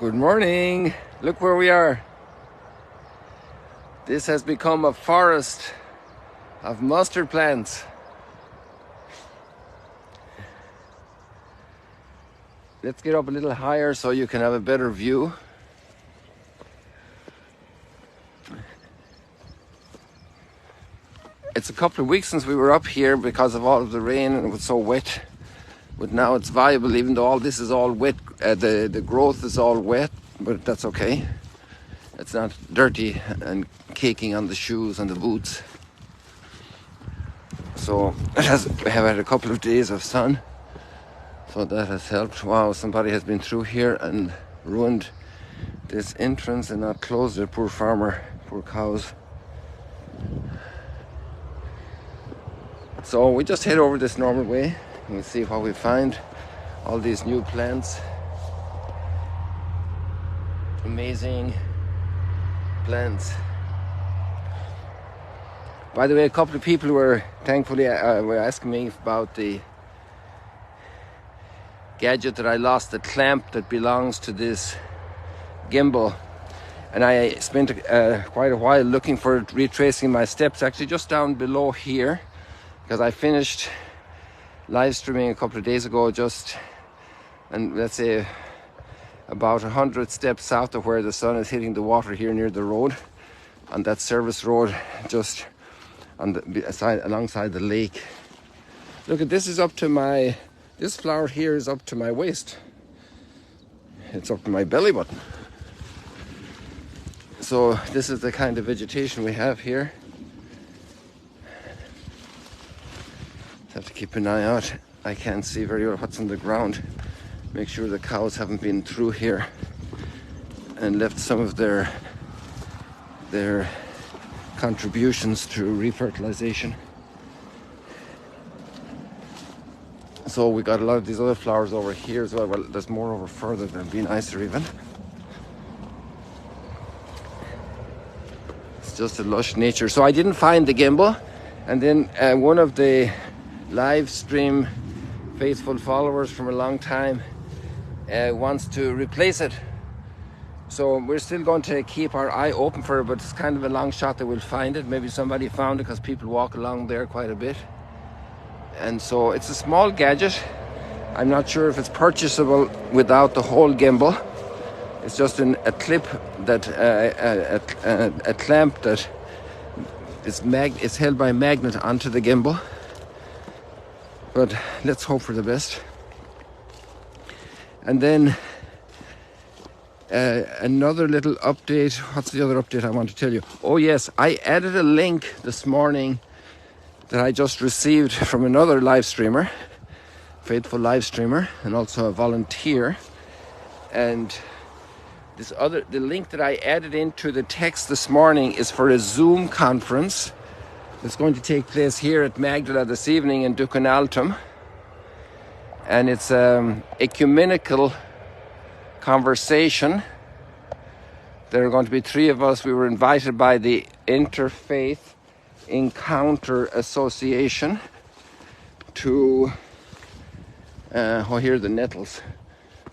Good morning. Look where we are. This has become a forest of mustard plants. Let's get up a little higher so you can have a better view. It's a couple of weeks since we were up here because of all of the rain and it was so wet. But now it's viable, even though all this is all wet. The growth is all wet, but that's okay. It's not dirty and caking on the shoes and the boots. So we have had a couple of days of sun. So that has helped. Wow, somebody has been through here and ruined this entrance and not closed it. Poor farmer, poor cows. So we just head over this normal way and we'll see what we find. All these new plants. Amazing plants. By the way, a couple of people were thankfully were asking me about the gadget that I lost, the clamp that belongs to this gimbal, and I spent quite a while looking for it, retracing my steps, actually just down below here, because I finished live streaming a couple of days ago, and let's say about 100 steps south of where the sun is hitting the water here near the road, on that service road, just on the alongside the lake. Look at this, is up to my, this flower here is up to my waist. It's up to my belly button. So this is the kind of vegetation we have here. Have to keep an eye out. I can't see very well what's on the ground. Make sure the cows haven't been through here and left some of their contributions to refertilization. So we got a lot of these other flowers over here as well. Well, there's more over further. That'd be nicer even. It's just a lush nature. So I didn't find the gimbal, and then one of the live stream faithful followers from a long time wants to replace it. So we're still going to keep our eye open for it, but it's kind of a long shot that we'll find it. Maybe somebody found it because people walk along there quite a bit. And so it's a small gadget. I'm not sure if it's purchasable without the whole gimbal. It's just a clip that, a clamp that is held by a magnet onto the gimbal. But let's hope for the best. And then another little update. What's the other update I want to tell you? Oh yes, I added a link this morning that I just received from another live streamer, faithful live streamer, and also a volunteer. And the link that I added into the text this morning is for a Zoom conference that's going to take place here at Magdala this evening in Duquenaltum. And it's ecumenical conversation. There are going to be 3 of us. We were invited by the Interfaith Encounter Association to, here are the nettles,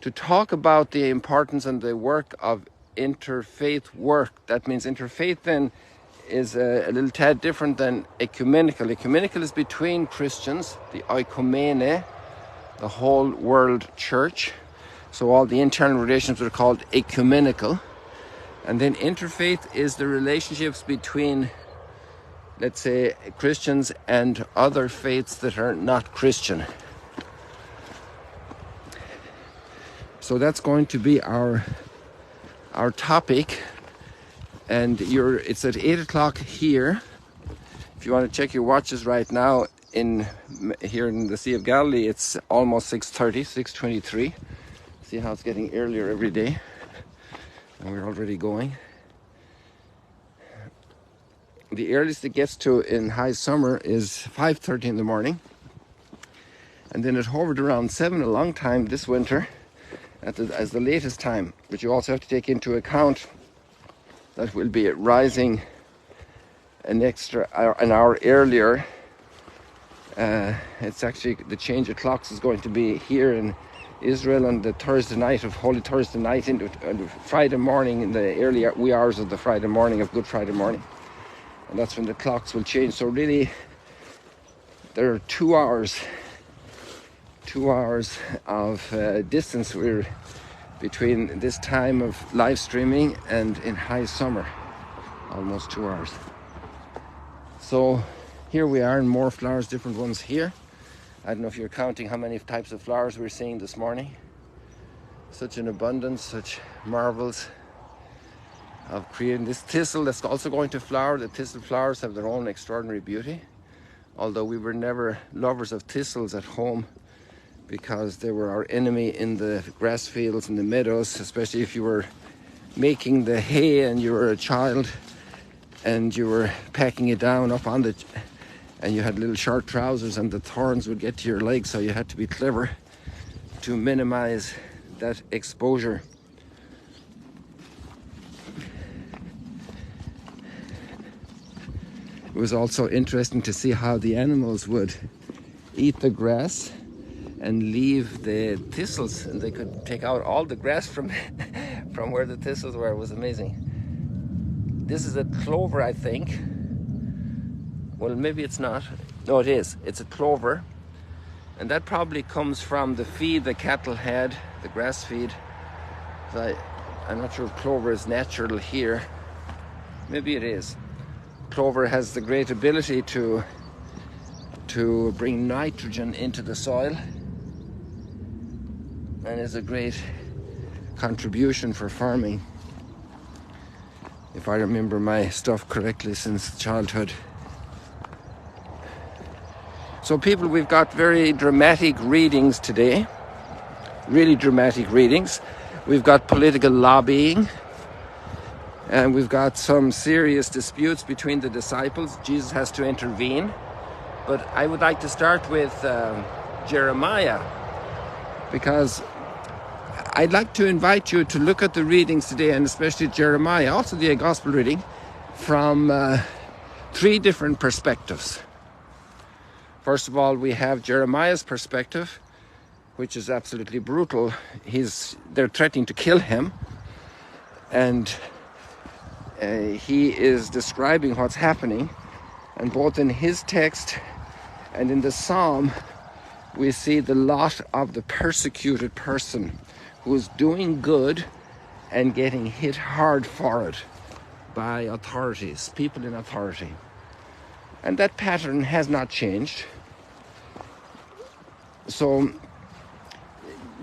to talk about the importance and the work of interfaith work. That means interfaith then is a little tad different than ecumenical. Ecumenical is between Christians, the oikomene, the whole world church. So all the internal relationships are called ecumenical. And then interfaith is the relationships between, let's say, Christians and other faiths that are not Christian. So that's going to be our topic. And it's at 8 o'clock here. If you want to check your watches right now, here in the Sea of Galilee, it's almost 6:30, 6:23. See how it's getting earlier every day, and we're already going. The earliest it gets to in high summer is 5:30 in the morning, and then it hovered around 7 a long time this winter as the latest time. But you also have to take into account that we'll be rising an hour earlier. It's actually, the change of clocks is going to be here in Israel on the Thursday night of Holy Thursday night into Friday morning, in the early wee hours of the Friday morning of Good Friday morning, and that's when the clocks will change. So really, there are 2 hours of distance we're between this time of live streaming and in high summer, almost 2 hours. So here we are in more flowers, different ones here. I don't know if you're counting how many types of flowers we're seeing this morning. Such an abundance, such marvels of creating this thistle that's also going to flower. The thistle flowers have their own extraordinary beauty, although we were never lovers of thistles at home because they were our enemy in the grass fields and the meadows, especially if you were making the hay and you were a child and you were packing it down up on the, and you had little short trousers and the thorns would get to your legs, so you had to be clever to minimize that exposure. It was also interesting to see how the animals would eat the grass and leave the thistles, and they could take out all the grass from from where the thistles were. It was amazing. This is a clover, I think. Well, maybe it's not. No, it is. It's a clover. And that probably comes from the feed the cattle had, the grass feed. I'm not sure if clover is natural here. Maybe it is. Clover has the great ability to bring nitrogen into the soil and is a great contribution for farming, if I remember my stuff correctly since childhood. So people, we've got very dramatic readings today, really dramatic readings. We've got political lobbying, and we've got some serious disputes between the disciples. Jesus has to intervene. But I would like to start with Jeremiah, because I'd like to invite you to look at the readings today, and especially Jeremiah, also the gospel reading, from 3 different perspectives. First of all, we have Jeremiah's perspective, which is absolutely brutal. They're threatening to kill him, and he is describing what's happening. And both in his text and in the psalm, we see the lot of the persecuted person who's doing good and getting hit hard for it by authorities, people in authority. And that pattern has not changed. So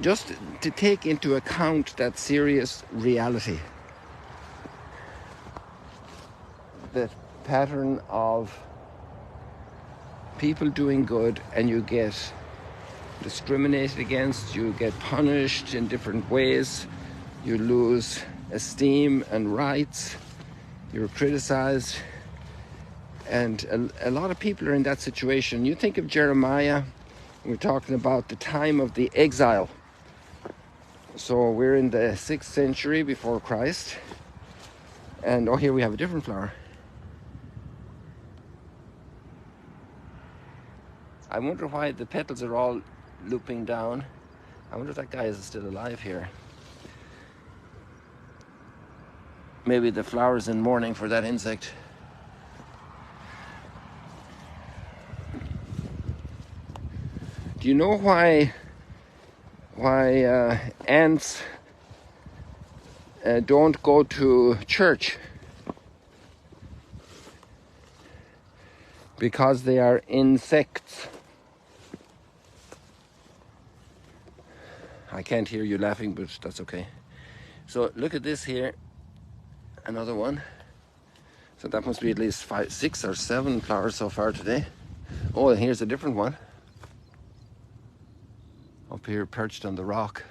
just to take into account that serious reality, the pattern of people doing good and you get discriminated against, you get punished in different ways, you lose esteem and rights, you're criticized, and a lot of people are in that situation. You think of Jeremiah, we're talking about the time of the exile. So we're in the 6th century before Christ, and here we have a different flower. I wonder why the petals are all looping down. I wonder if that guy is still alive here. Maybe the flower's in mourning for that insect. Do you know why ants don't go to church? Because they are insects. I can't hear you laughing, but that's okay. So look at this here, another one. So that must be at least 5, 6 or 7 flowers so far today. Oh, and here's a different one. Up here perched on the rock.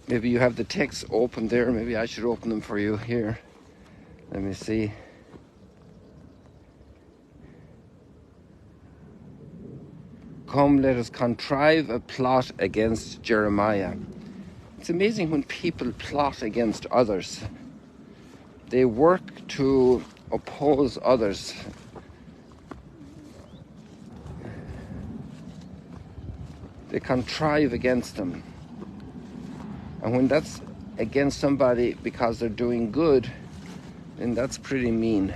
Maybe you have the text open there. Maybe I should open them for you here. Let me see. Come, let us contrive a plot against Jeremiah. It's amazing when people plot against others. They work to oppose others. They contrive against them. And when that's against somebody because they're doing good, then that's pretty mean.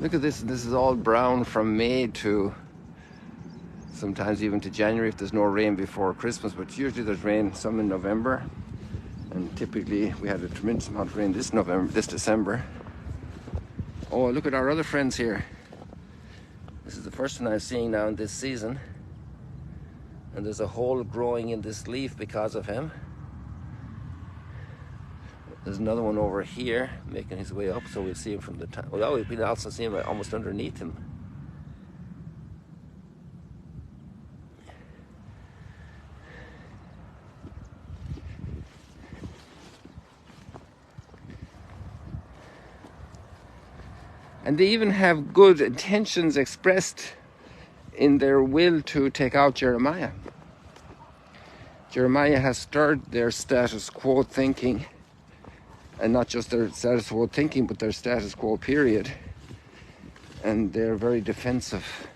Look at this. This is all brown from May to sometimes even to January if there's no rain before Christmas, but usually there's rain some in November, and typically we had a tremendous amount of rain this December. Oh, look at our other friends here. This is the first one I'm seeing now in this season, and there's a hole growing in this leaf because of him. There's another one over here making his way up, so we'll see him from the top. Well, we can also see him almost underneath him. And they even have good intentions expressed in their will to take out Jeremiah. Jeremiah has stirred their status quo thinking, and not just their status quo thinking, but their status quo period. And they're very defensive.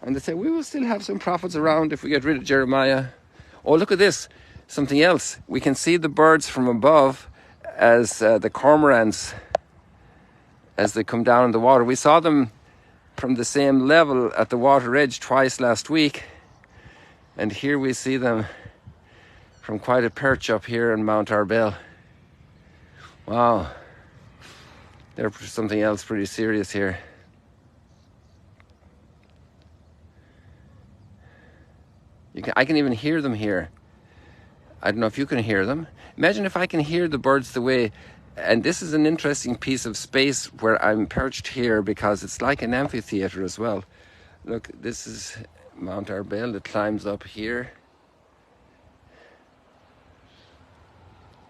And they say, we will still have some prophets around if we get rid of Jeremiah. Oh, look at this, something else. We can see the birds from above as the cormorants, as they come down in the water. We saw them from the same level at the water edge twice last week. And here we see them from quite a perch up here in Mount Arbel. Wow. They're something else pretty serious here. I can even hear them here. I don't know if you can hear them. Imagine if I can hear the birds the way. And this is an interesting piece of space where I'm perched here because it's like an amphitheater as well. Look, this is Mount Arbel. It climbs up here.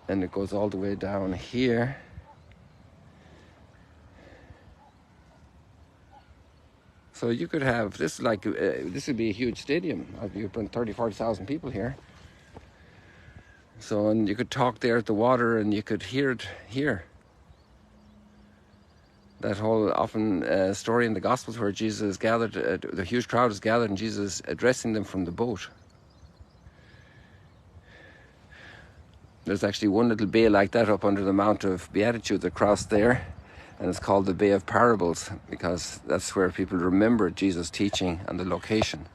And it goes all the way down here. So you could have this like this would be a huge stadium. You put 30,000-40,000 people here. So, and you could talk there at the water and you could hear it here. That whole often story in the Gospels where Jesus gathered, the huge crowd is gathered and Jesus addressing them from the boat. There's actually one little bay like that up under the Mount of Beatitudes across there. And it's called the Bay of Parables because that's where people remember Jesus' teaching and the location.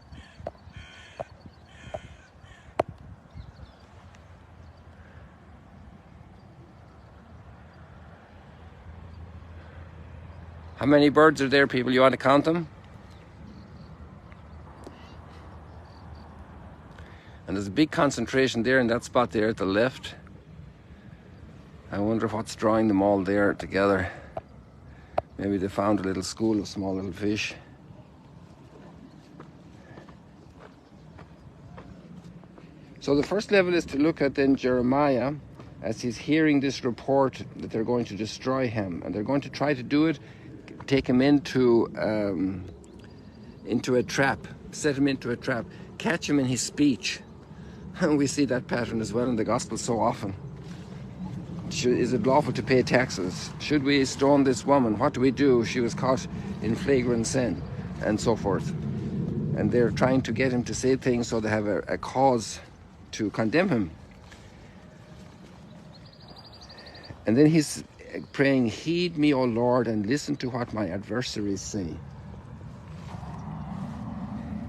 How many birds are there, people? You want to count them? And there's a big concentration there in that spot there at the left. I wonder what's drawing them all there together. Maybe they found a little school of small little fish. So the first level is to look at then Jeremiah as he's hearing this report that they're going to destroy him. And they're going to try to do it, take him into a trap, set him into a trap, catch him in his speech. And we see that pattern as well in the Gospel so often. Is it lawful to pay taxes? Should we stone this woman? What do we do? She was caught in flagrant sin, and so forth. And they're trying to get him to say things so they have a cause to condemn him. And then he's praying, heed me, O Lord, and listen to what my adversaries say.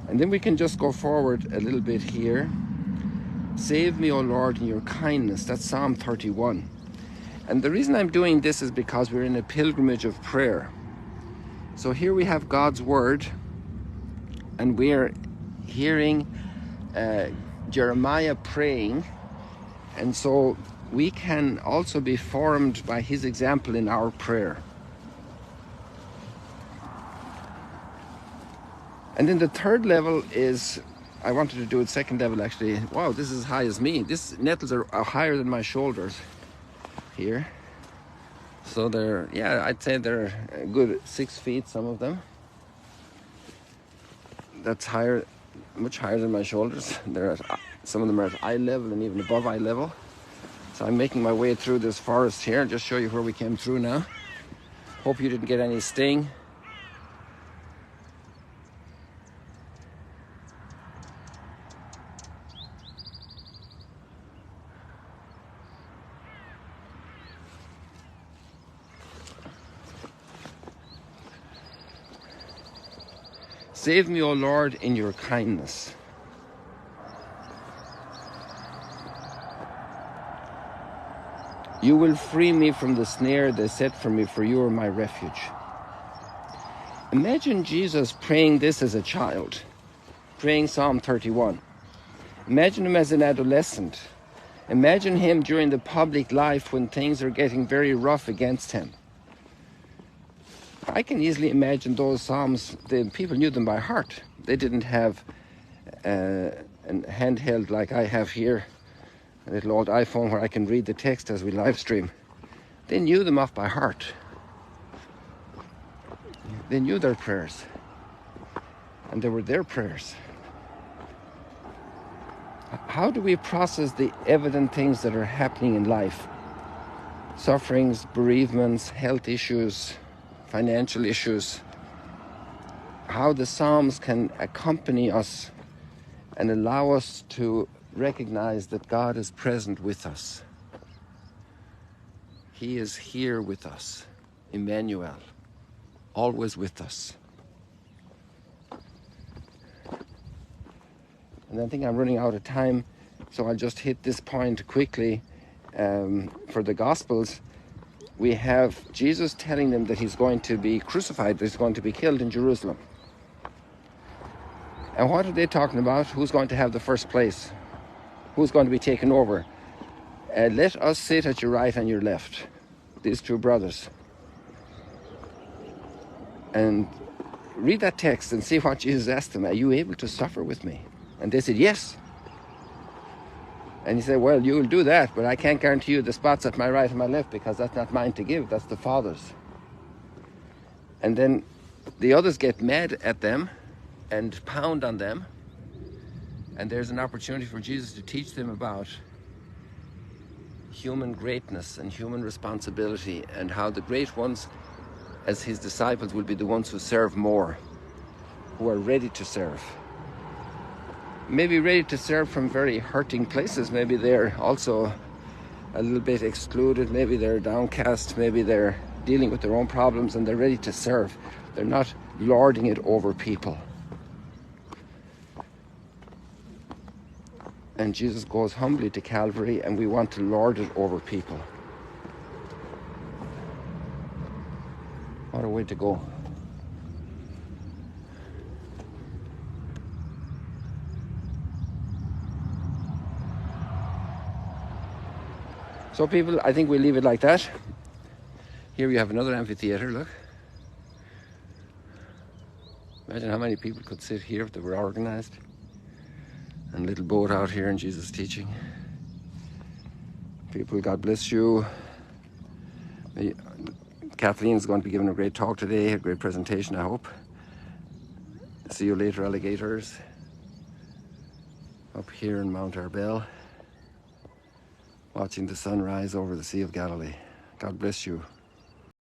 And then we can just go forward a little bit here. Save me, O Lord, in your kindness. That's Psalm 31. And the reason I'm doing this is because we're in a pilgrimage of prayer. So here we have God's word, and we're hearing Jeremiah praying, and so we can also be formed by his example in our prayer. And then the third level is, I wanted to do it second level actually. Wow, this is as high as me. These nettles are higher than my shoulders here. So they're, yeah, I'd say they're a good 6 feet, some of them. That's higher, much higher than my shoulders. Some of them are at eye level and even above eye level. So I'm making my way through this forest here. I'll just show you where we came through now. Hope you didn't get any sting. Save me, O Lord, in your kindness. You will free me from the snare they set for me, for you are my refuge. Imagine Jesus praying this as a child, praying Psalm 31. Imagine him as an adolescent. Imagine him during the public life when things are getting very rough against him. I can easily imagine those Psalms, the people knew them by heart. They didn't have a handheld like I have here, a little old iPhone where I can read the text as we live stream. They knew them off by heart. They knew their prayers, and they were their prayers. How do we process the evident things that are happening in life? Sufferings, bereavements, health issues, financial issues. How the Psalms can accompany us and allow us to recognize that God is present with us. He is here with us, Emmanuel, always with us. And I think I'm running out of time, so I'll just hit this point quickly. For the Gospels, we have Jesus telling them that he's going to be crucified, that he's going to be killed in Jerusalem. And what are they talking about? Who's going to have the first place? Who's going to be taken over? Let us sit at your right and your left, these two brothers. And read that text and see what Jesus asked them. Are you able to suffer with me? And they said, yes. And he said, well, you will do that, but I can't guarantee you the spots at my right and my left because that's not mine to give, that's the Father's. And then the others get mad at them and pound on them. And there's an opportunity for Jesus to teach them about human greatness and human responsibility, and how the great ones, as his disciples, will be the ones who serve more, who are ready to serve. Maybe ready to serve from very hurting places. Maybe they're also a little bit excluded. Maybe they're downcast. Maybe they're dealing with their own problems and they're ready to serve. They're not lording it over people. And Jesus goes humbly to Calvary, and we want to lord it over people. What a way to go. So people, I think we'll leave it like that. Here we have another amphitheater, look. Imagine how many people could sit here if they were organized. And a little boat out here in Jesus' teaching. People, God bless you. Kathleen's going to be giving a great talk today, a great presentation, I hope. See you later, alligators. Up here in Mount Arbel, watching the sunrise over the Sea of Galilee. God bless you.